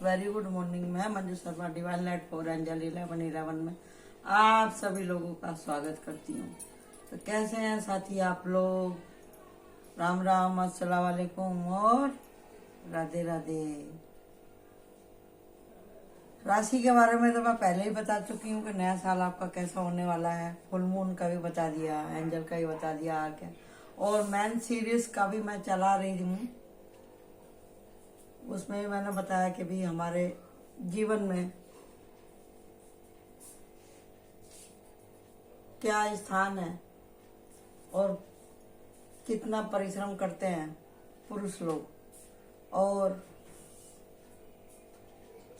Very good morning. मैं Manju Sharma divine light for angel 1111 में आप सभी लोगों का स्वागत करती हूँ। तो कैसे हैं साथी आप लोग? राम राम, अस्सलाम वालेकुम और राधे राधे। राशि के बारे में तो मैं पहले ही बता चुकी हूँ कि नया साल आपका कैसा होने वाला है। फुल मून का भी बता दिया, एंजल का भी बता दिया क्या, और मैन सीरीज का भी मैं चला रही हूँ। उसमें मैंने बताया कि भी हमारे जीवन में क्या स्थान है और कितना परिश्रम करते हैं पुरुष लोग, और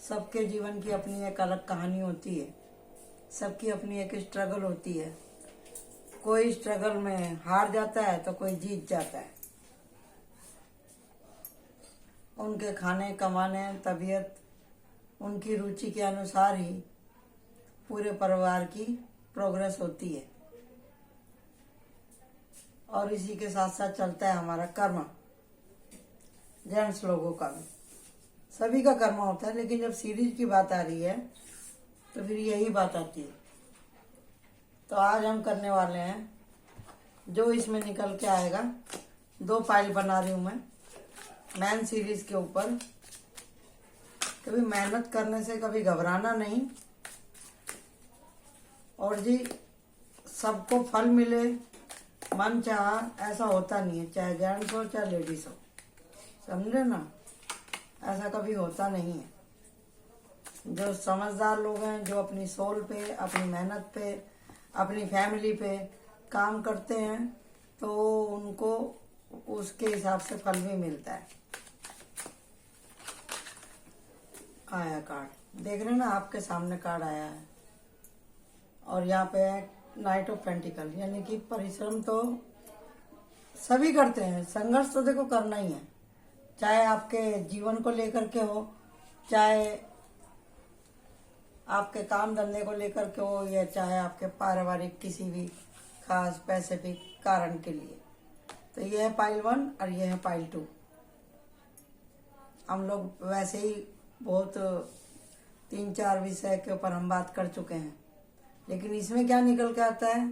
सबके जीवन की अपनी एक अलग कहानी होती है, सबकी अपनी एक स्ट्रगल होती है। कोई स्ट्रगल में हार जाता है तो कोई जीत जाता है। उनके खाने कमाने तबीयत उनकी रुचि के अनुसार ही पूरे परिवार की प्रोग्रेस होती है, और इसी के साथ साथ चलता है हमारा कर्म। जेंट्स लोगों का भी सभी का कर्म होता है, लेकिन जब सीरीज की बात आ रही है तो फिर यही बात आती है। तो आज हम करने वाले हैं जो इसमें निकल के आएगा। 2 फाइल बना रही हूँ मैं मैन सीरीज के ऊपर। कभी मेहनत करने से कभी घबराना नहीं, और जी सबको फल मिले मन चाहा ऐसा होता नहीं है, चाहे जेंट्स हो चाहे लेडीज हो, समझे ना? ऐसा कभी होता नहीं है। जो समझदार लोग हैं, जो अपनी सोल पे, अपनी मेहनत पे, अपनी फैमिली पे काम करते हैं, तो उनको उसके हिसाब से फल भी मिलता है। आया कार्ड, देख रहे हैं ना, आपके सामने कार्ड आया है, और यहाँ पे है नाइट ऑफ पेंटिकल, यानी कि परिश्रम तो सभी करते हैं, संघर्ष तो देखो करना ही है, चाहे आपके जीवन को लेकर के हो, चाहे आपके काम धंधे को लेकर के हो, या चाहे आपके पारिवारिक किसी भी खास स्पेसिफिक कारण के लिए। तो ये है पाइल 1 और ये है पाइल 2। हम लोग वैसे ही बहुत 3-4 विषय के ऊपर हम बात कर चुके हैं, लेकिन इसमें क्या निकल के आता है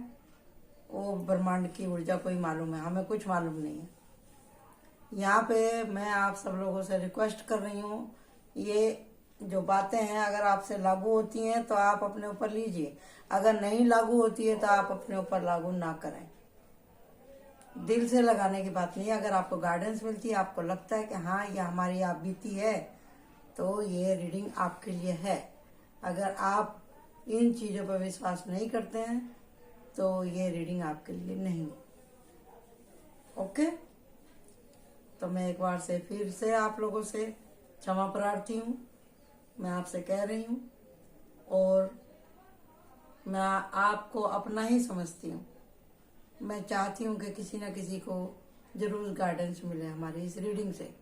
वो ब्रह्मांड की ऊर्जा को ही मालूम है, हमें कुछ मालूम नहीं है। यहाँ पे मैं आप सब लोगों से रिक्वेस्ट कर रही हूँ, ये जो बातें हैं अगर आपसे लागू होती हैं तो आप अपने ऊपर लीजिए, अगर नहीं लागू होती है तो आप अपने ऊपर लागू ना करें। दिल से लगाने की बात नहीं है। अगर आपको गाइडेंस मिलती है, आपको लगता है कि हाँ ये हमारी आप बीती है, तो ये रीडिंग आपके लिए है। अगर आप इन चीज़ों पर विश्वास नहीं करते हैं तो ये रीडिंग आपके लिए नहीं है। ओके, तो मैं एक बार से फिर से आप लोगों से क्षमा प्रार्थी हूँ। मैं आपसे कह रही हूँ, और मैं आपको अपना ही समझती हूँ। मैं चाहती हूँ कि किसी न किसी को जरूर गाइडेंस मिले हमारी इस रीडिंग से।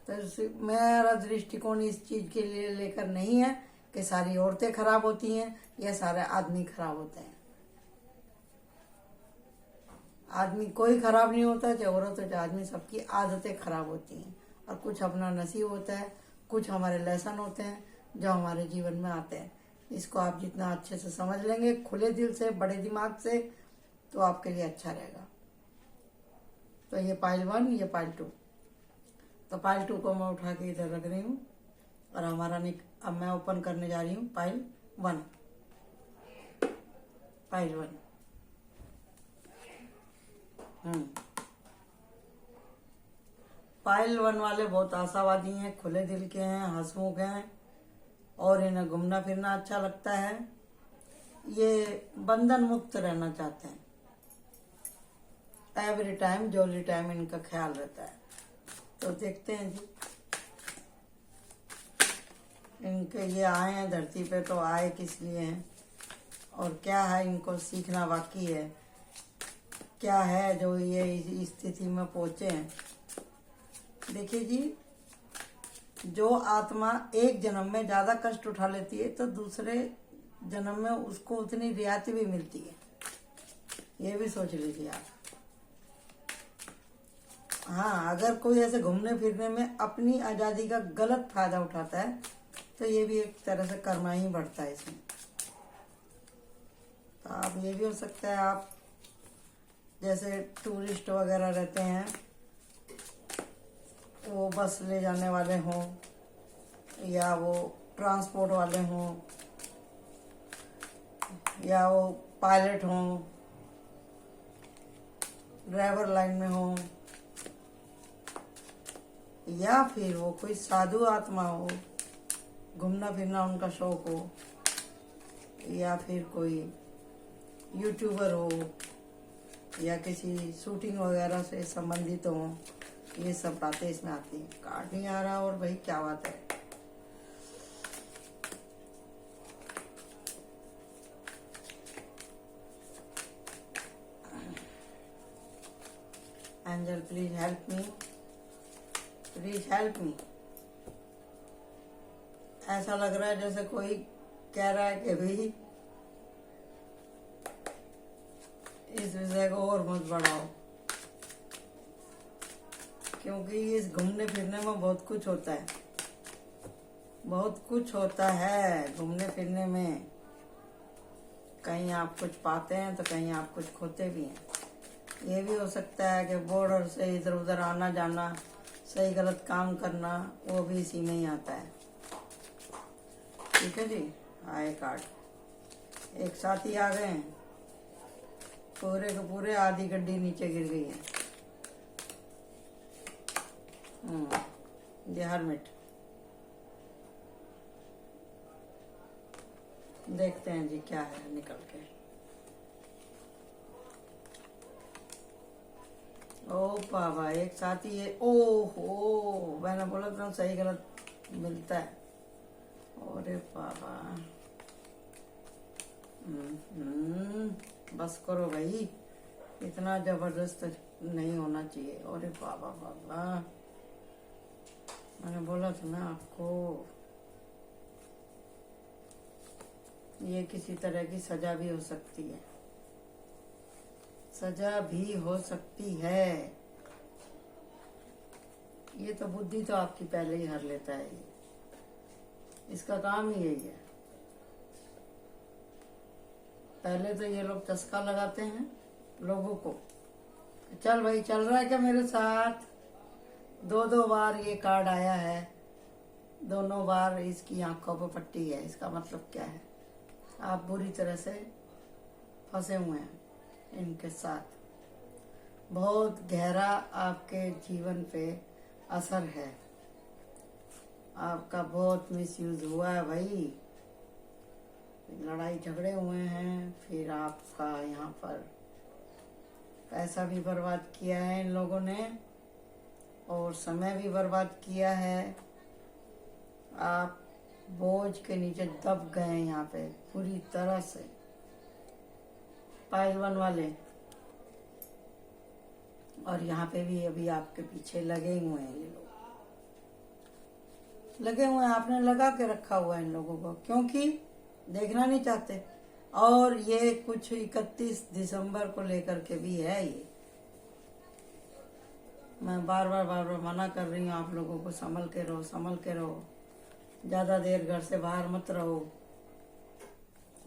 तो मेरा दृष्टिकोण इस चीज के लिए लेकर नहीं है कि सारी औरतें खराब होती हैं या सारे आदमी खराब होते हैं। आदमी कोई खराब नहीं होता, चाहे औरत हो चाहे आदमी, सबकी आदतें खराब होती हैं, और कुछ अपना नसीब होता है, कुछ हमारे लेसन होते हैं जो हमारे जीवन में आते हैं। इसको आप जितना अच्छे से समझ लेंगे, खुले दिल से, बड़े दिमाग से, तो आपके लिए अच्छा रहेगा। तो ये पाइल 1, ये पाइल 2। तो पाइल 2 को मैं उठा के इधर रख रही हूँ, और हमारा अब मैं ओपन करने जा रही हूँ पाइल 1। पाइल 1। पाइल 1 वाले बहुत आशावादी हैं, खुले दिल के हैं, हंसमुख हैं, और इन्हें घूमना फिरना अच्छा लगता है। ये बंधन मुक्त रहना चाहते हैं। एवरी टाइम जॉली टाइम इनका ख्याल रहता है। तो देखते हैं जी, इनके ये आए हैं धरती पे, तो आए किस लिए हैं, और क्या है इनको सीखना बाकी है, क्या है जो ये इस स्थिति में पहुंचे हैं। देखिए जी, जो आत्मा एक जन्म में ज्यादा कष्ट उठा लेती है तो दूसरे जन्म में उसको उतनी रियायत भी मिलती है। ये भी सोच लीजिए आप। हाँ, अगर कोई ऐसे घूमने फिरने में अपनी आज़ादी का गलत फायदा उठाता है तो ये भी एक तरह से कर्मा ही बढ़ता है इसमें। तो आप ये भी हो सकता है, आप जैसे टूरिस्ट वगैरह रहते हैं, वो बस ले जाने वाले हों या वो ट्रांसपोर्ट वाले हों या वो पायलट हों, ड्राइवर लाइन में हों, या फिर वो कोई साधु आत्मा हो, घूमना फिरना उनका शौक हो, या फिर कोई यूट्यूबर हो या किसी शूटिंग वगैरह से संबंधित हो, ये सब बातें इसमें आती हैं। कार्ड नहीं आ रहा, और भाई क्या बात है। Angel please help me, please help me. ऐसा लग रहा है जैसे कोई कह रहा है कि भाई इस विषय को और मत बढ़ाओ, क्योंकि इस घूमने फिरने में बहुत कुछ होता है, बहुत कुछ होता है घूमने फिरने में। कहीं आप कुछ पाते हैं तो कहीं आप कुछ खोते भी हैं। ये भी हो सकता है कि बॉर्डर से इधर उधर आना जाना, सही गलत काम करना, वो भी इसी में ही आता है। ठीक है जी, आए कार्ड एक साथ ही आ गए हैं, पूरे के पूरे आधी गड्डी नीचे गिर गई है। The hermit. देखते हैं जी क्या है निकल के। ओ बाबा, एक साथ ही है। ओहो, मैंने बोला था सही गलत मिलता है। अरे बाबा, बस करो भाई, इतना जबरदस्त नहीं होना चाहिए। अरे बाबा बाबा, मैंने बोला था ना आपको, ये किसी तरह की सजा भी हो सकती है, सजा भी हो सकती है। ये तो बुद्धि तो आपकी पहले ही हर लेता है, ये इसका काम ही यही है। पहले तो ये लोग चस्का लगाते हैं लोगों को, चल भाई चल रहा है क्या मेरे साथ। दो बार ये कार्ड आया है, दोनों बार इसकी आंखों पर पट्टी है। इसका मतलब क्या है, आप बुरी तरह से फंसे हुए हैं इनके साथ। बहुत गहरा आपके जीवन पे असर है, आपका बहुत मिसयूज हुआ है भाई, लड़ाई झगड़े हुए हैं, फिर आपका यहाँ पर पैसा भी बर्बाद किया है इन लोगों ने, और समय भी बर्बाद किया है। आप बोझ के नीचे दब गए हैं यहाँ पे पूरी तरह से, पाइल 1 वाले। और यहाँ पे भी अभी आपके पीछे लगे हुए हैं ये लोग, लगे हुए हैं, आपने लगा के रखा हुआ है इन लोगों को, क्योंकि देखना नहीं चाहते। और ये कुछ 31 दिसंबर को लेकर के भी है। ये मैं बार बार मना कर रही हूँ आप लोगों को, संभल के रहो, संभल के रहो, ज्यादा देर घर से बाहर मत रहो।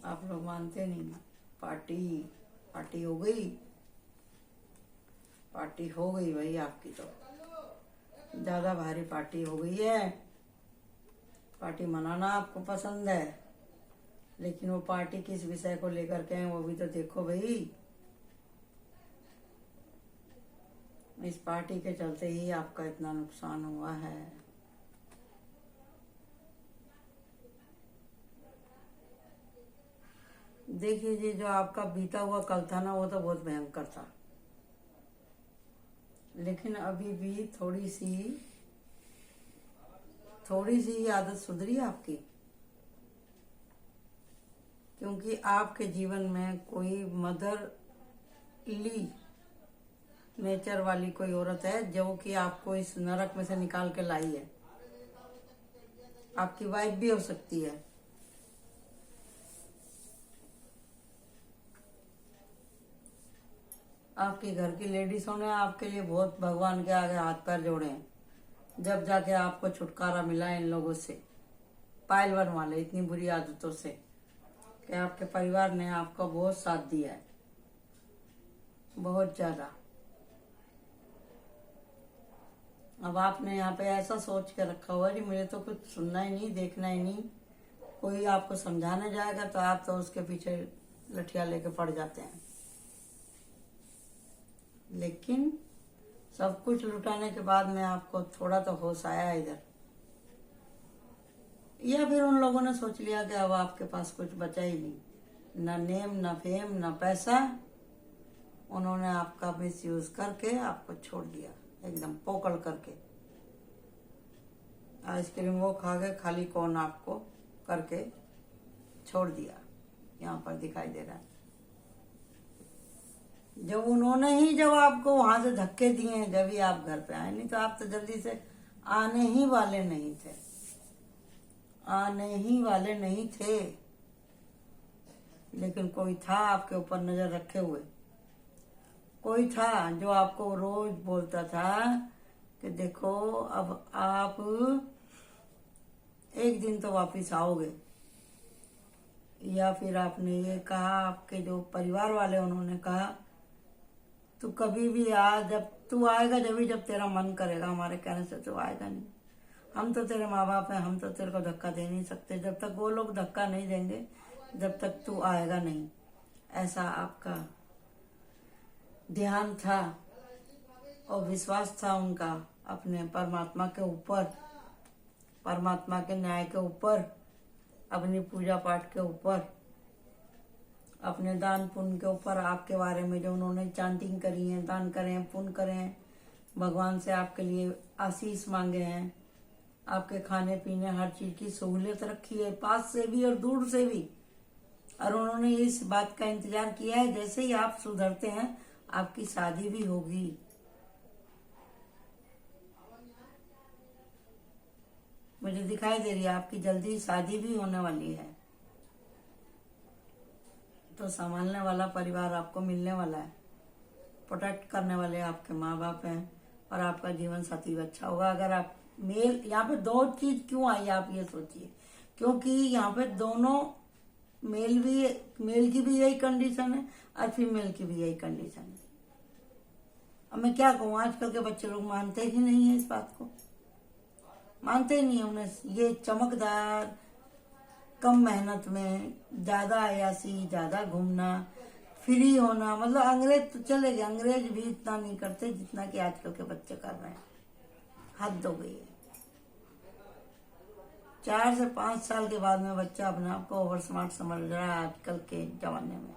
आप लोग मानते नहीं। पार्टी हो गई, पार्टी हो गई भाई आपकी, तो ज्यादा भारी पार्टी हो गई है। पार्टी मनाना आपको पसंद है, लेकिन वो पार्टी किस विषय को लेकर के हैं वो भी तो देखो भाई। इस पार्टी के चलते ही आपका इतना नुकसान हुआ है। देखिए जी, जो आपका बीता हुआ कल था ना, वो तो बहुत भयंकर था, लेकिन अभी भी थोड़ी सी आदत सुधरी आपकी, क्योंकि आपके जीवन में कोई मदरली नेचर वाली कोई औरत है जो कि आपको इस नरक में से निकाल के लाई है। आपकी वाइफ भी हो सकती है। आपके घर की लेडीजों ने आपके लिए बहुत भगवान के आगे हाथ पैर जोड़े हैं, जब जाके आपको छुटकारा मिला इन लोगों से, पायल वन वाले इतनी बुरी आदतों से, कि आपके परिवार ने आपका बहुत साथ दिया है, बहुत ज्यादा। अब आपने यहाँ पे ऐसा सोच के रखा हुआ है कि मुझे तो कुछ सुनना ही नहीं, देखना ही नहीं, कोई आपको समझाने जाएगा तो आप तो उसके पीछे लठिया लेके पड़ जाते हैं। लेकिन सब कुछ लुटाने के बाद में आपको थोड़ा तो होश आया इधर, या फिर उन लोगों ने सोच लिया कि अब आपके पास कुछ बचा ही नहीं, ना नेम, ना फेम, ना पैसा। उन्होंने आपका मिसयूज करके आपको छोड़ दिया, एकदम पोकड़ करके। आइसक्रीम वो खा गए, खाली कौन आपको करके छोड़ दिया, यहाँ पर दिखाई दे रहा है। जब उन्होंने ही जब आपको वहां से धक्के दिए हैं, जब ही आप घर पे आए, नहीं तो आप तो जल्दी से आने ही वाले नहीं थे, आने ही वाले नहीं थे। लेकिन कोई था आपके ऊपर नजर रखे हुए, कोई था जो आपको रोज बोलता था कि देखो अब आप एक दिन तो वापिस आओगे। या फिर आपने ये कहा, आपके जो परिवार वाले उन्होंने कहा, तू कभी भी आ, जब तू आएगा जब तेरा मन करेगा, हमारे कहने से तो आएगा नहीं। हम तो तेरे माँ बाप हैं, हम तो तेरे को धक्का दे नहीं सकते, जब तक वो लोग धक्का नहीं देंगे जब तक तू आएगा नहीं। ऐसा आपका ध्यान था और विश्वास था उनका अपने परमात्मा के ऊपर, परमात्मा के न्याय के ऊपर, अपनी पूजा पाठ के ऊपर, अपने दान पुण्य के ऊपर। आपके बारे में जो उन्होंने चांटिंग करी है, दान करे हैं, पुण्य करे हैं, भगवान से आपके लिए आशीष मांगे हैं, आपके खाने पीने हर चीज की सहूलियत रखी है, पास से भी और दूर से भी। और उन्होंने इस बात का इंतजार किया है जैसे ही आप सुधरते हैं आपकी शादी भी होगी। मुझे दिखाई दे रही है आपकी जल्दी शादी भी होने वाली है, तो संभालने वाला परिवार आपको मिलने वाला है, प्रोटेक्ट करने वाले आपके माँ बाप हैं, और आपका जीवन साथी भी अच्छा होगा। अगर आप मेल, यहाँ पे दो चीज क्यों आई आप ये सोचिए, क्योंकि यहाँ पे दोनों मेल की भी यही कंडीशन है और फीमेल की भी यही कंडीशन है। अब मैं क्या कहूँ, आजकल के बच्चे लोग मानते ही नहीं है, इस बात को मानते ही नहीं है। उन्हें ये चमकदार, कम मेहनत में ज्यादा अयासी, ज्यादा घूमना, फ्री होना, मतलब अंग्रेज तो चले गए, अंग्रेज भी इतना नहीं करते जितना कि आजकल के बच्चे कर रहे हैं। हद हो गई है। 4 से 5 साल के बाद में बच्चा अपने आप को ओवर स्मार्ट समझ रहा है आजकल के जमाने में।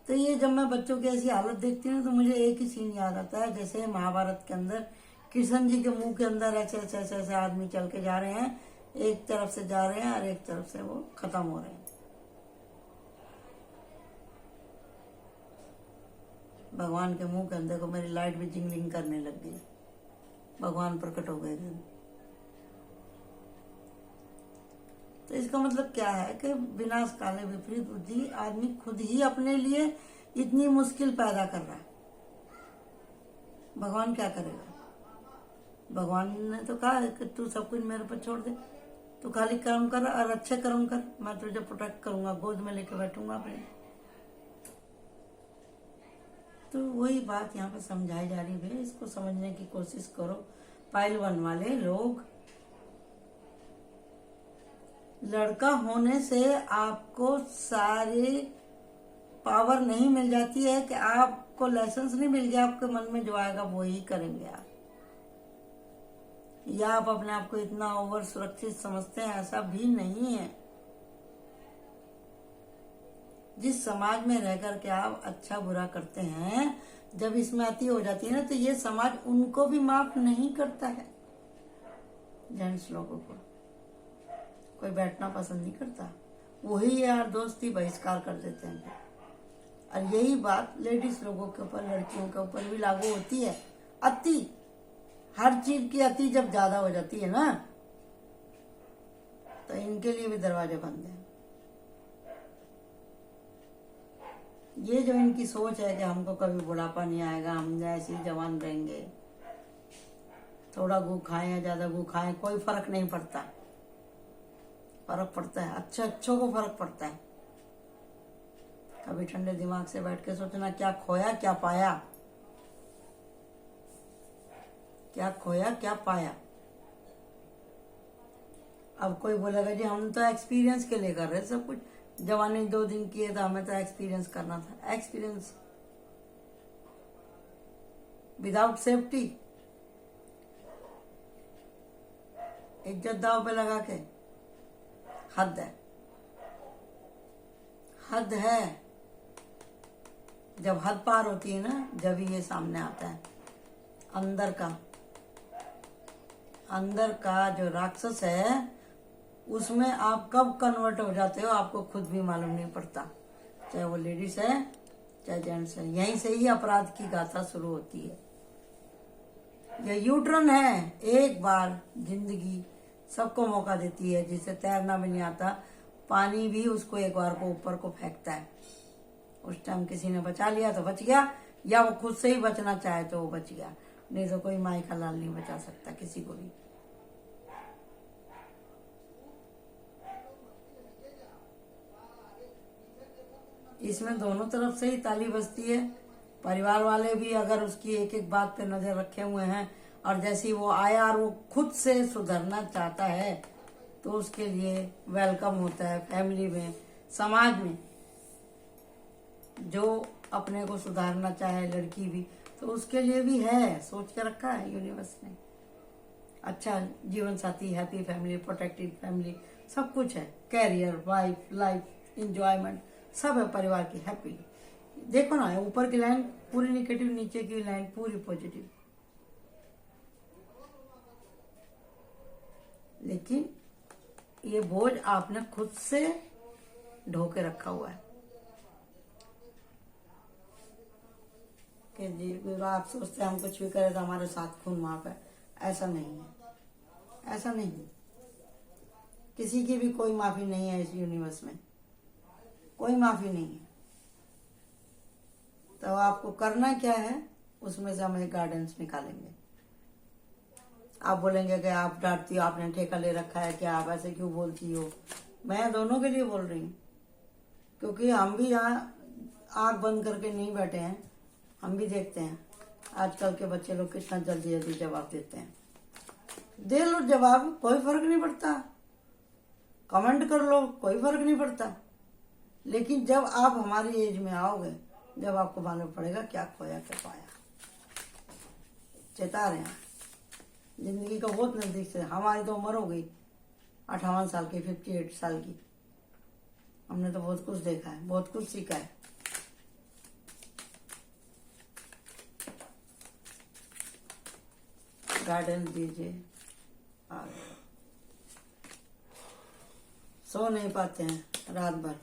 तो ये जब मैं बच्चों की ऐसी हालत देखती हूँ तो मुझे एक ही सीन याद आता है, जैसे महाभारत के अंदर कृष्ण जी के मुंह के अंदर ऐसे ऐसे ऐसे ऐसे आदमी चल के जा रहे हैं, एक तरफ से जा रहे हैं और एक तरफ से वो खत्म हो रहे हैं। भगवान के मुंह के अंदर को मेरी लाइट भी जिंगलिंग करने लग गई, भगवान प्रकट हो गए थे। तो इसका मतलब क्या है कि विनाश काले विपरीत बुद्धि, आदमी खुद ही अपने लिए इतनी मुश्किल पैदा कर रहा है। भगवान क्या करेगा? भगवान ने तो कहा है कि तू सब कुछ मेरे पर छोड़ दे, तू खाली कर्म कर और अच्छे कर्म कर, मैं तुझे प्रोटेक्ट करूंगा, गोद में लेके बैठूंगा अपने। तो वही बात यहाँ पे समझाई जा रही है, इसको समझने की कोशिश करो। पायल वन वाले लोग, लड़का होने से आपको सारी पावर नहीं मिल जाती है कि आपको लाइसेंस नहीं मिल गया, आपके मन में जो आएगा वो ही करेंगे आप, या आप अपने आप को इतना ओवर सुरक्षित समझते हैं, ऐसा भी नहीं है। जिस समाज में रह करके आप अच्छा बुरा करते हैं, जब इसमें अति हो जाती है ना, तो ये समाज उनको भी माफ नहीं करता है। जेंट्स लोगों को कोई बैठना पसंद नहीं करता, वही यार दोस्ती बहिष्कार कर देते हैं। और यही बात लेडीज लोगों के ऊपर, लड़कियों के ऊपर भी लागू होती है। अति, हर चीज की अति जब ज्यादा हो जाती है ना, तो इनके लिए भी दरवाजे बंद हैं। ये जो इनकी सोच है कि हमको कभी बुढ़ापा नहीं आएगा, हम ऐसे ही जवान रहेंगे, थोड़ा गू खाएं या ज्यादा गू खाएं कोई फर्क नहीं पड़ता। फर्क पड़ता है, अच्छों को फर्क पड़ता है। कभी ठंडे दिमाग से बैठ के सोचना, क्या खोया क्या पाया, क्या खोया क्या पाया। अब कोई बोलेगा जी हम तो एक्सपीरियंस के लिए कर रहे सब कुछ, जवानी 2 दिन किए तो हमें तो एक्सपीरियंस करना था। एक्सपीरियंस विदाउट सेफ्टी, इज्जत दाव पे लगा के, हद है, हद है। जब हद पार होती है ना, जब ये सामने आता है अंदर का जो राक्षस है, उसमें आप कब कन्वर्ट हो जाते हो आपको खुद भी मालूम नहीं पड़ता। चाहे वो लेडीज है चाहे जेंट्स है, यहीं से ही अपराध की गाथा शुरू होती है। यह यूटर्न है, एक बार जिंदगी सबको मौका देती है। जिसे तैरना भी नहीं आता, पानी भी उसको एक बार को ऊपर को फेंकता है। उस टाइम किसी ने बचा लिया तो बच गया, या वो खुद से ही बचना चाहे तो वो बच गया, नहीं तो कोई माई का लाल नहीं बचा सकता किसी को भी। इसमें दोनों तरफ से ही ताली बजती है। परिवार वाले भी अगर उसकी एक एक बात पे नजर रखे हुए हैं, और जैसे वो आया और वो खुद से सुधरना चाहता है तो उसके लिए वेलकम होता है। फैमिली में, समाज में जो अपने को सुधारना चाहे लड़की भी, तो उसके लिए भी है, सोच के रखा है यूनिवर्स ने। अच्छा जीवन साथी, हैप्पी फैमिली, प्रोटेक्टिव फैमिली, सब कुछ है। कैरियर, वाइफ, लाइफ, इंजॉयमेंट, सब है परिवार की हैप्पी। देखो ना, ऊपर की लाइन पूरी निगेटिव, नीचे की लाइन पूरी पॉजिटिव। लेकिन ये बोझ आपने खुद से ढो के रखा हुआ है कि जी आप सोचते हैं हम कुछ भी करें तो हमारे साथ खून माफ है। ऐसा नहीं है, ऐसा नहीं है। किसी की भी कोई माफी नहीं है इस यूनिवर्स में, कोई माफी नहीं है। तो आपको करना क्या है, उसमें से हम एक गाइडेंस निकालेंगे। आप बोलेंगे कि आप डांटती हो, आपने ठेका ले रखा है क्या, आप ऐसे क्यों बोलती हो। मैं दोनों के लिए बोल रही हूँ, क्योंकि हम भी यहाँ आंख बंद करके नहीं बैठे हैं। हम भी देखते हैं आजकल के बच्चे लोग कितना जल्दी जल्दी जवाब देते हैं। दे लो जवाब, कोई फर्क नहीं पड़ता। कमेंट कर लो, कोई फर्क नहीं पड़ता। लेकिन जब आप हमारी एज में आओगे, जब आपको मालूम पड़ेगा क्या खोया क्या पाया। चेता रहे हैं, जिंदगी का बहुत नजदीक से। हमारी तो उम्र हो गई 58 साल की, 58 साल की। हमने तो बहुत कुछ देखा है, बहुत कुछ सीखा है। गाइडेंस दीजिए। सो नहीं पाते हैं रात भर।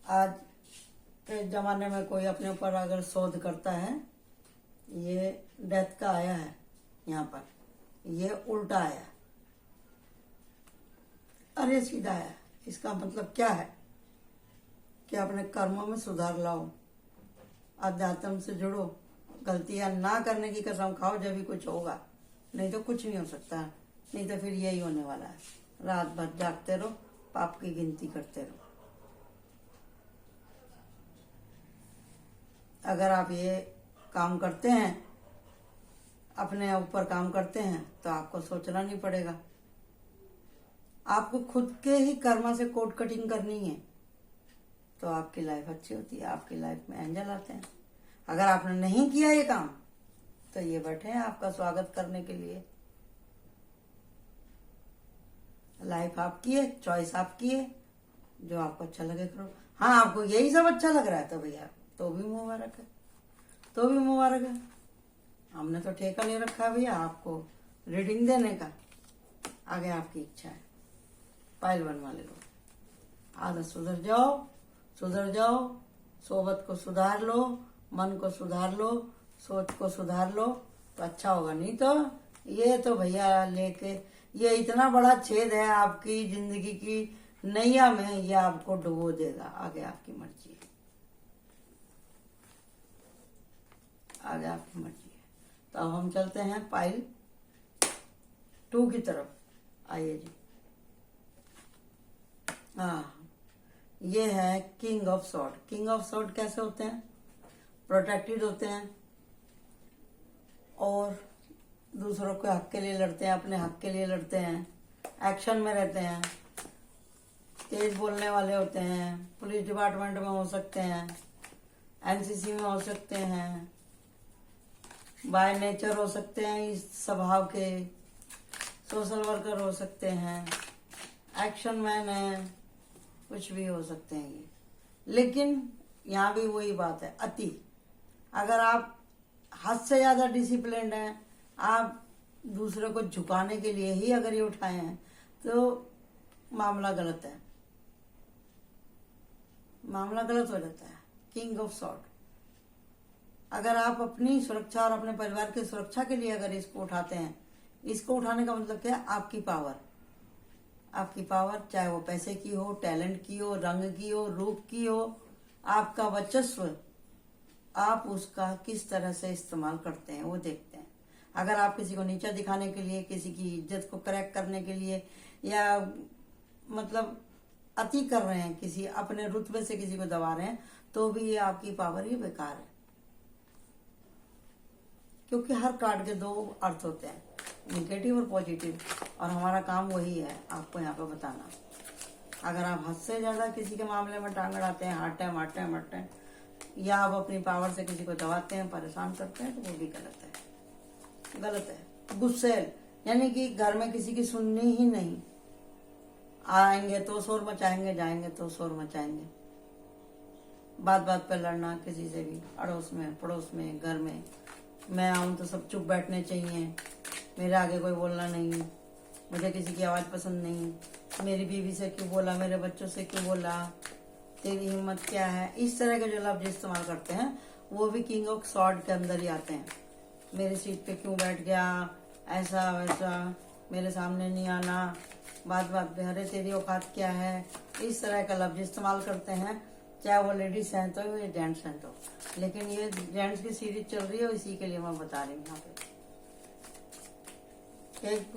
आज के जमाने में कोई अपने ऊपर अगर शोध करता है, ये डेथ का आया है यहाँ पर, ये उल्टा आया, अरे सीधा आया। इसका मतलब क्या है कि अपने कर्मों में सुधार लाओ, अध्यात्म से जुड़ो, गलतियां ना करने की कसम खाओ जब भी कुछ होगा, नहीं तो कुछ नहीं हो सकता। नहीं तो फिर यही होने वाला है, रात भर जागते रहो, पाप की गिनती करते रहो। अगर आप ये काम करते हैं, अपने ऊपर काम करते हैं, तो आपको सोचना नहीं पड़ेगा। आपको खुद के ही कर्मा से कोड कटिंग करनी है, तो आपकी लाइफ अच्छी होती है, आपकी लाइफ में एंजल आते हैं। अगर आपने नहीं किया ये काम, तो ये बैठे हैं आपका स्वागत करने के लिए। लाइफ आपकी है, चॉइस आपकी है, जो आपको अच्छा लगे करो। हाँ, आपको यही सब अच्छा लग रहा है तो भैया तो भी मुबारक है, तो भी मुबारक है। हमने तो ठेका ले रखा है भैया आपको रीडिंग देने का, आगे आपकी इच्छा है। फाइल बनवा ले लो, आदत सुधर जाओ, सुधर जाओ, सोबत को सुधार लो, मन को सुधार लो, सोच को सुधार लो, तो अच्छा होगा। नहीं तो ये तो भैया लेके ये इतना बड़ा छेद है आपकी जिंदगी की नैया में, ये आपको डुबो देगा। आगे आपकी मर्जी है। आगे आपकी मर्जी है। तो अब हम चलते हैं पाइल 2 की तरफ। आइए जी। हाँ, ये है king of sword. King of sword कैसे होते हैं? प्रोटेक्टेड होते हैं और दूसरों के हक के लिए लड़ते हैं, अपने हक के लिए लड़ते हैं, एक्शन में रहते हैं, तेज बोलने वाले होते हैं, पुलिस डिपार्टमेंट में हो सकते हैं, एनसीसी में हो सकते हैं, बाय नेचर हो सकते हैं इस स्वभाव के, सोशल वर्कर हो सकते हैं, एक्शन मैन है, कुछ भी हो सकते हैं ये। लेकिन यहाँ भी वही बात है, अति। अगर आप हद से ज्यादा डिसिप्लिन्ड हैं, आप दूसरे को झुकाने के लिए ही अगर ये उठाए हैं, तो मामला गलत है, मामला गलत हो जाता है। King of sword. अगर आप अपनी सुरक्षा और अपने परिवार की सुरक्षा के लिए अगर इसको उठाते हैं, इसको उठाने का मतलब क्या है? आपकी पावर। आपकी पावर, चाहे वो पैसे की हो, टैलेंट की हो, रंग की हो, रूप की हो, आपका वर्चस्व, आप उसका किस तरह से इस्तेमाल करते हैं वो देखते हैं। अगर आप किसी को नीचा दिखाने के लिए, किसी की इज्जत को क्रैक करने के लिए, या मतलब अति कर रहे हैं, किसी अपने रुतबे से किसी को दबा रहे हैं, तो भी ये आपकी पावर ही बेकार है। क्योंकि हर कार्ड के 2 अर्थ होते हैं, नेगेटिव और पॉजिटिव, और हमारा काम वही है आपको यहाँ पे बताना। अगर आप हद से ज्यादा किसी के मामले में टांग अड़ाते हैं, हर टाइम, या आप अपनी पावर से किसी को दबाते हैं, परेशान करते हैं, तो वो भी गलत है, गलत है। गुस्सेल, यानी कि घर में किसी की सुननी ही नहीं, आएंगे तो शोर मचाएंगे, जाएंगे तो शोर मचाएंगे, बात बात पे लड़ना किसी से भी, अड़ोस में, पड़ोस में, घर में। मैं आऊं तो सब चुप बैठने चाहिए, मेरे आगे कोई बोलना नहीं, मुझे किसी की आवाज पसंद नहीं, मेरी बीवी से क्यों बोला, मेरे बच्चों से क्यों बोला, तेरी हिम्मत क्या है। इस तरह के जो लफ्ज इस्तेमाल करते हैं वो भी किंग ऑफ सॉर्ड के अंदर ही आते हैं। मेरी सीट पे क्यों बैठ गया, ऐसा वैसा, मेरे सामने नहीं आना, बात बात पे, अरे तेरी औकात क्या है, इस तरह का लफ्ज इस्तेमाल करते हैं, चाहे वो लेडीज हैं तो या जेंट्स हैं तो। लेकिन ये जेंट्स की सीरीज चल रही है, इसी के लिए मैं बता रही हूँ यहाँ पे।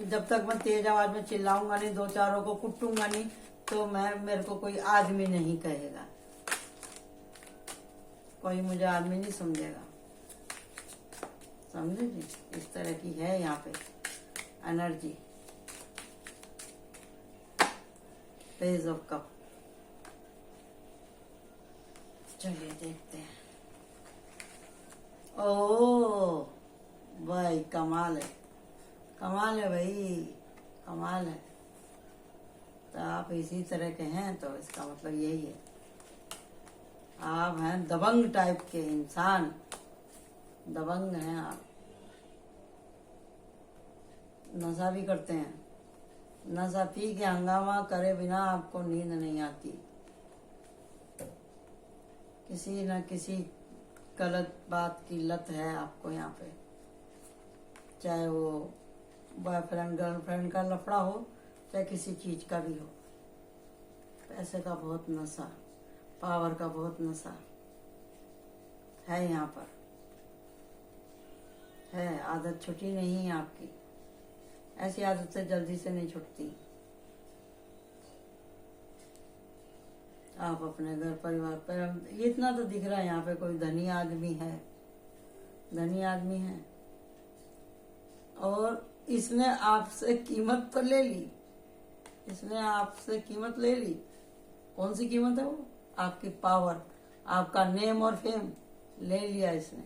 जब तक मैं तेज आवाज में चिल्लाऊंगा नहीं, 2-4 को कुटूंगा नहीं, तो मेरे को कोई आदमी नहीं कहेगा, कोई मुझे आदमी नहीं समझेगा। समझे जी? इस तरह की है यहाँ पे एनर्जी। Page of cup. चलिए देखते हैं। ओ भाई, कमाल है, कमाल है भाई, कमाल है। तो आप इसी तरह के हैं, तो इसका मतलब यही है, आप हैं दबंग टाइप के इंसान, दबंग हैं आप। नशा भी करते हैं, नशा पी के हंगामा करे बिना आपको नींद नहीं आती, किसी न किसी गलत बात की लत है आपको यहाँ पे, चाहे वो बॉयफ्रेंड गर्लफ्रेंड का लफड़ा हो, चाहे किसी चीज का भी हो। पैसे का बहुत नशा, पावर का बहुत नशा है यहाँ पर, है। आदत छुटी नहीं है आपकी, ऐसी आदत से जल्दी से नहीं छुटती। आप अपने घर परिवार पर, ये इतना तो दिख रहा है यहाँ पे कोई धनी आदमी है, धनी आदमी है, और इसने आपसे कीमत तो ले ली, इसने आपसे कीमत ले ली। कौन सी कीमत है वो? आपकी पावर, आपका नेम और फेम ले लिया इसने,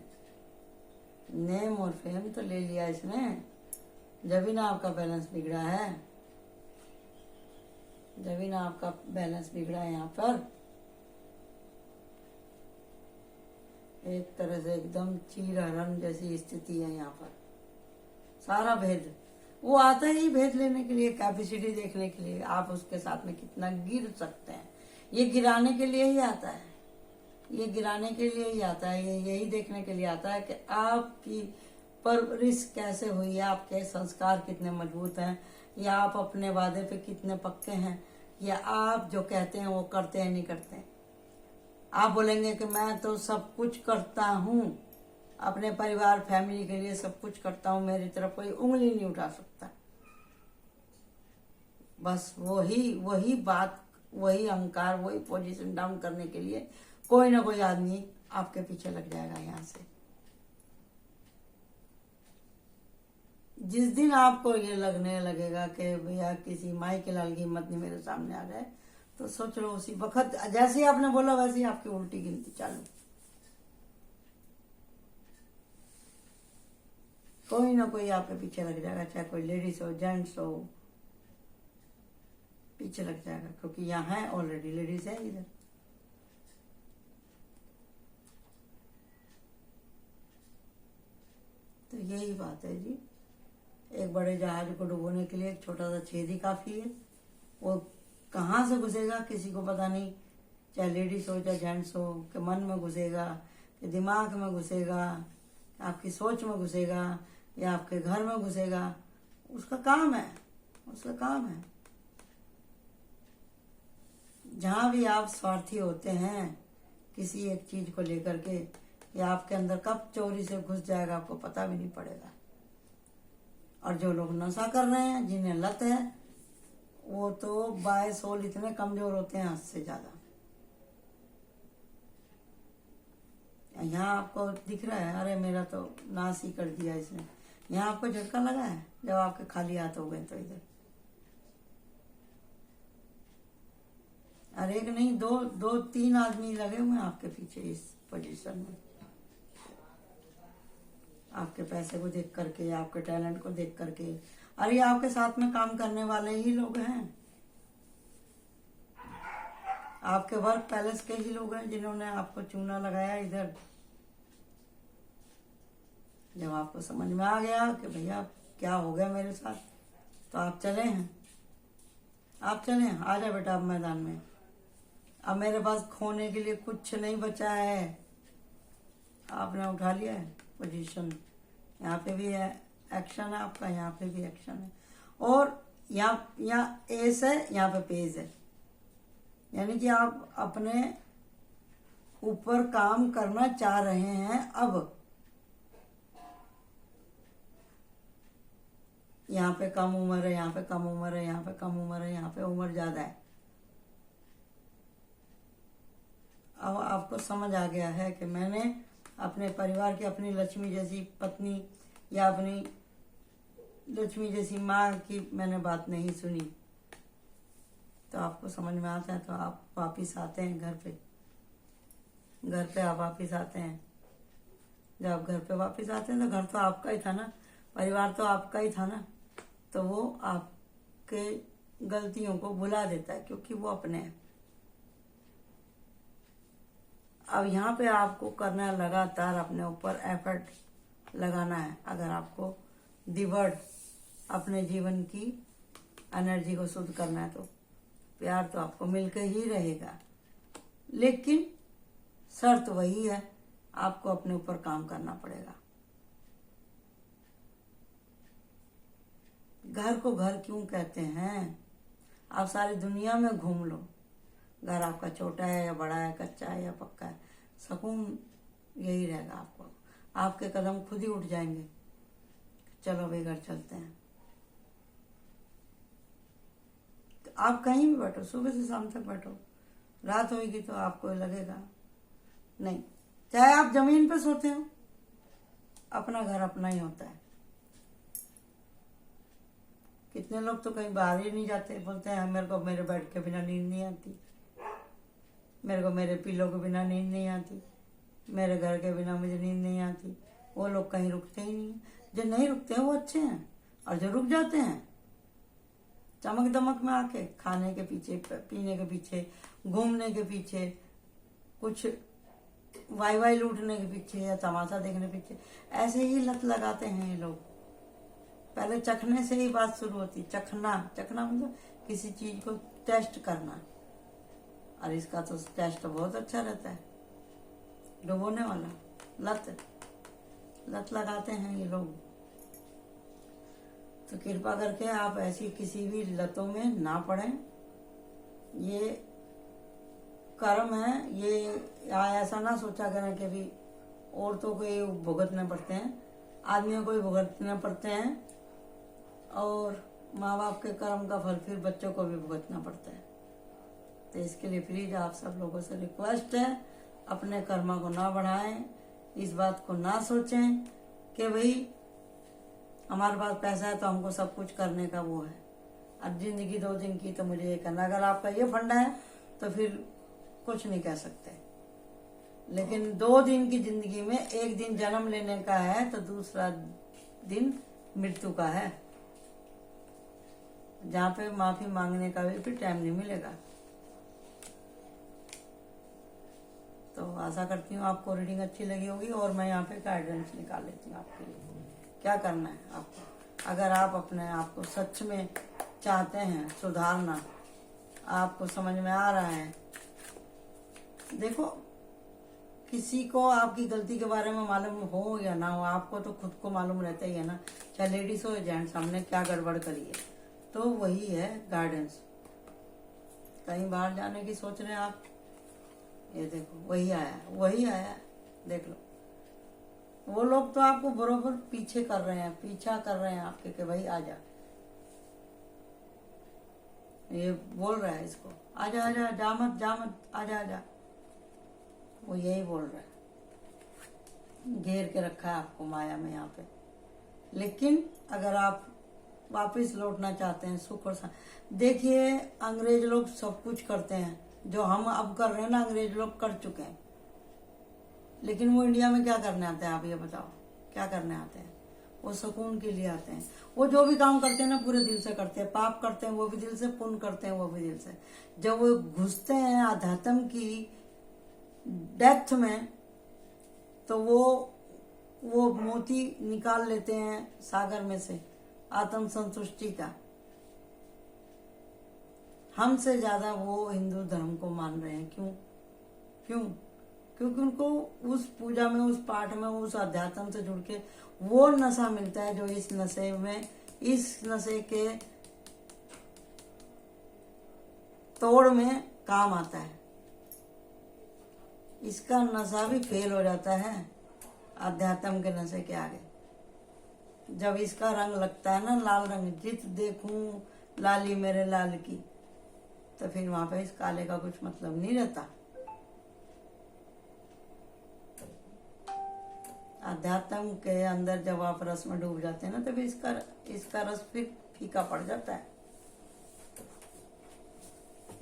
नेम और फेम तो ले लिया इसने। जब ही ना आपका बैलेंस बिगड़ा है, जब ही ना आपका बैलेंस बिगड़ा है यहाँ पर। एक तरह से एकदम चीर हरण जैसी स्थिति है यहाँ पर। सारा भेद वो आता है ही भेद लेने के लिए, कैपेसिटी देखने के लिए, आप उसके साथ में कितना गिर सकते हैं। ये गिराने के लिए ही आता है, ये गिराने के लिए ही आता है, ये यही देखने के लिए आता है कि आपकी परवरिश कैसे हुई है, आपके संस्कार कितने मजबूत हैं, या आप अपने वादे पे कितने पक्के हैं, या आप जो कहते हैं वो करते हैं नहीं करते हैं। आप बोलेंगे कि मैं तो सब कुछ करता हूँ, अपने परिवार फैमिली के लिए सब कुछ करता हूँ, मेरी तरफ कोई उंगली नहीं उठा सकता। बस वही वही बात, वही अहंकार, वही पोजीशन डाउन करने के लिए कोई ना कोई आदमी आपके पीछे लग जाएगा। यहाँ से जिस दिन आपको ये लगने लगेगा कि भैया किसी माई के लाल की हिम्मत नहीं मेरे सामने आ जाए, तो सोच लो उसी वक्त, जैसे ही आपने बोला वैसे ही आपकी उल्टी गिनती चालू। कोई ना कोई आपके पीछे लग जाएगा, चाहे कोई लेडीज हो जेंट्स हो, पीछे लग जाएगा, क्योंकि यहाँ है ऑलरेडी लेडीज है इधर। तो यही बात है जी, एक बड़े जहाज को डुबोने के लिए एक छोटा सा छेद ही काफी है। वो कहाँ से घुसेगा किसी को पता नहीं, चाहे लेडीज हो चाहे जेंट्स हो, कि मन में घुसेगा, कि दिमाग में घुसेगा, आपकी सोच में घुसेगा, या आपके घर में घुसेगा, उसका काम है, उसका काम है। जहाँ भी आप स्वार्थी होते हैं किसी एक चीज को लेकर के, या आपके अंदर कब चोरी से घुस जाएगा आपको पता भी नहीं पड़ेगा। और जो लोग नशा कर रहे हैं, जिन्हें लत है, वो तो बाय सोल इतने कमजोर होते हैं हद से ज्यादा। यहाँ आपको दिख रहा है, अरे मेरा तो नाश ही कर दिया इसने, यहाँ आपको झटका लगा है जब आपके खाली हाथ हो गए तो इधर। और एक नहीं, दो तीन आदमी लगे हुए हैं आपके पीछे इस पोजीशन में, आपके पैसे को देख करके, आपके टैलेंट को देख करके। अरे आपके साथ में काम करने वाले ही लोग हैं, आपके वर्क पैलेस के ही लोग हैं जिन्होंने आपको चूना लगाया इधर। जब आपको समझ में आ गया कि भैया क्या हो गया मेरे साथ, तो आप चले हैं, आप चले, आ जाए बेटा अब मैदान में। अब मेरे पास खोने के लिए कुछ नहीं बचा है। आपने उठा लिया है पोजीशन, यहाँ पे भी है एक्शन है आपका, यहाँ पे भी एक्शन है, और यहाँ एस है, यहाँ पे पेज है। यानी कि आप अपने ऊपर काम करना चाह रहे हैं। अब यहाँ पे कम उम्र है, यहाँ पे कम उम्र है, यहाँ पे कम उम्र है, यहाँ पे उम्र ज्यादा है। अब आपको समझ आ गया है कि मैंने अपने परिवार की, अपनी लक्ष्मी जैसी पत्नी या अपनी लक्ष्मी जैसी माँ की मैंने बात नहीं सुनी। तो आपको समझ में आता है, तो आप वापिस आते हैं घर पे। घर पे आप वापिस आते हैं, जब आप घर पे वापिस आते हैं तो घर तो आपका ही था ना, परिवार तो आपका ही था ना, तो वो आपके गलतियों को भुला देता है क्योंकि वो अपने हैं। अब यहाँ पे आपको करना है लगातार अपने ऊपर एफर्ट लगाना है। अगर आपको दिवर्ड अपने जीवन की एनर्जी को शुद्ध करना है, तो प्यार तो आपको मिलकर ही रहेगा, लेकिन शर्त वही है, आपको अपने ऊपर काम करना पड़ेगा। घर को घर क्यों कहते हैं? आप सारी दुनिया में घूम लो, घर आपका छोटा है या बड़ा है, कच्चा है या पक्का है, सुकून यही रहेगा आपको। आपके कदम खुद ही उठ जाएंगे, चलो भाई घर चलते हैं। तो आप कहीं भी बैठो, सुबह से शाम तक बैठो, रात होगी तो आपको लगेगा नहीं। चाहे आप जमीन पे सोते हो, अपना घर अपना ही होता है। कितने लोग तो कहीं बाहर ही नहीं जाते, बोलते हैं मेरे को मेरे बेड के बिना नींद नहीं आती, मेरे को मेरे पिल्लों के बिना नींद नहीं आती, मेरे घर के बिना मुझे नींद नहीं आती। वो लोग कहीं रुकते ही नहीं। जो नहीं रुकते हैं वो अच्छे हैं, और जो रुक जाते हैं चमक दमक में आके, खाने के पीछे, पीने के पीछे, घूमने के पीछे, कुछ वाई लूटने के पीछे या तमाशा देखने के पीछे, ऐसे ही लत लगाते हैं ये लोग। पहले चखने से ही बात शुरू होती। चखना मतलब किसी चीज को टेस्ट करना, और इसका तो टेस्ट बहुत अच्छा रहता है। डुबोने वाला लत लगाते हैं ये लोग। तो कृपा करके आप ऐसी किसी भी लतों में ना पड़ें। ये कर्म है, ये ऐसा ना सोचा करें कि भी औरतों को ये भुगतने पड़ते हैं, आदमियों को भी भुगतने पड़ते हैं, और माँ बाप के कर्म का फल फिर बच्चों को भी भुगतना पड़ता है। तो इसके लिए प्लीज आप सब लोगों से रिक्वेस्ट है, अपने कर्मा को ना बढ़ाएं, इस बात को ना सोचें कि भाई हमारे पास पैसा है तो हमको सब कुछ करने का वो है। अब जिंदगी 2 दिन की तो मुझे ये करना, अगर आपका ये फंडा है तो फिर कुछ नहीं कह सकते। लेकिन 2 दिन की जिंदगी में 1 दिन जन्म लेने का है तो दूसरा दिन मृत्यु का है, जहाँ पे माफी मांगने का भी फिर टाइम नहीं मिलेगा। तो आशा करती हूँ आपको रीडिंग अच्छी लगी होगी, और मैं यहाँ पे गाइडेंस निकाल लेती हूँ आपके लिए क्या करना है आपको। अगर आप अपने आप को सच में चाहते हैं सुधारना, आपको समझ में आ रहा है, देखो किसी को आपकी गलती के बारे में मालूम हो या ना हो, आपको तो खुद को मालूम रहता ही है ना, चाहे लेडीज हो या जेंट्स, हमने क्या गड़बड़ करी है। तो वही है गाइडेंस। कहीं बाहर जाने की सोच रहे हैं आप, ये देखो वही आया, देख लो। वो लोग तो आपको बरोबर पीछा कर रहे हैं आपके कि भाई आजा, ये बोल रहा है इसको आजा आजा, जा मत आजा, वो यही बोल रहा है, घेर के रखा है आपको माया में यहाँ पे। लेकिन अगर आप वापस लौटना चाहते हैं सुख और देखिए अंग्रेज लोग सब कुछ करते हैं जो हम अब कर रहे हैं ना, अंग्रेज लोग कर चुके हैं। लेकिन वो इंडिया में क्या करने आते हैं, आप ये बताओ, क्या करने आते हैं? वो सुकून के लिए आते हैं। वो जो भी काम करते हैं ना पूरे दिल से करते हैं, पाप करते हैं वो भी दिल से, पुण्य करते हैं वो भी दिल से। जब वो घुसते हैं अध्यात्म की डेप्थ में तो वो मोती निकाल लेते हैं सागर में से, आत्म संतुष्टि का। हमसे ज्यादा वो हिंदू धर्म को मान रहे हैं। क्यों? क्योंकि उनको उस पूजा में, उस पाठ में, उस अध्यात्म से जुड़ के वो नशा मिलता है जो इस नशे के तोड़ में काम आता है। इसका नशा भी फेल हो जाता है अध्यात्म के नशे के आगे। जब इसका रंग लगता है ना लाल रंग, जित देखूं लाली मेरे लाल की, तो फिर वहां पे इस काले का कुछ मतलब नहीं रहता। अध्यात्म के अंदर जब आप रस में डूब जाते हैं ना, तभी इसका रस फिर फीका पड़ जाता है।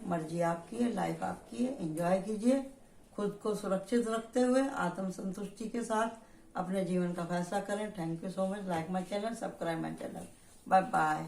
मर्जी आपकी है, लाइफ आपकी है, एंजॉय कीजिए, खुद को सुरक्षित रखते हुए आत्म संतुष्टि के साथ अपने जीवन का फैसला करें। Thank you so much. Like my channel, subscribe my channel. Bye bye.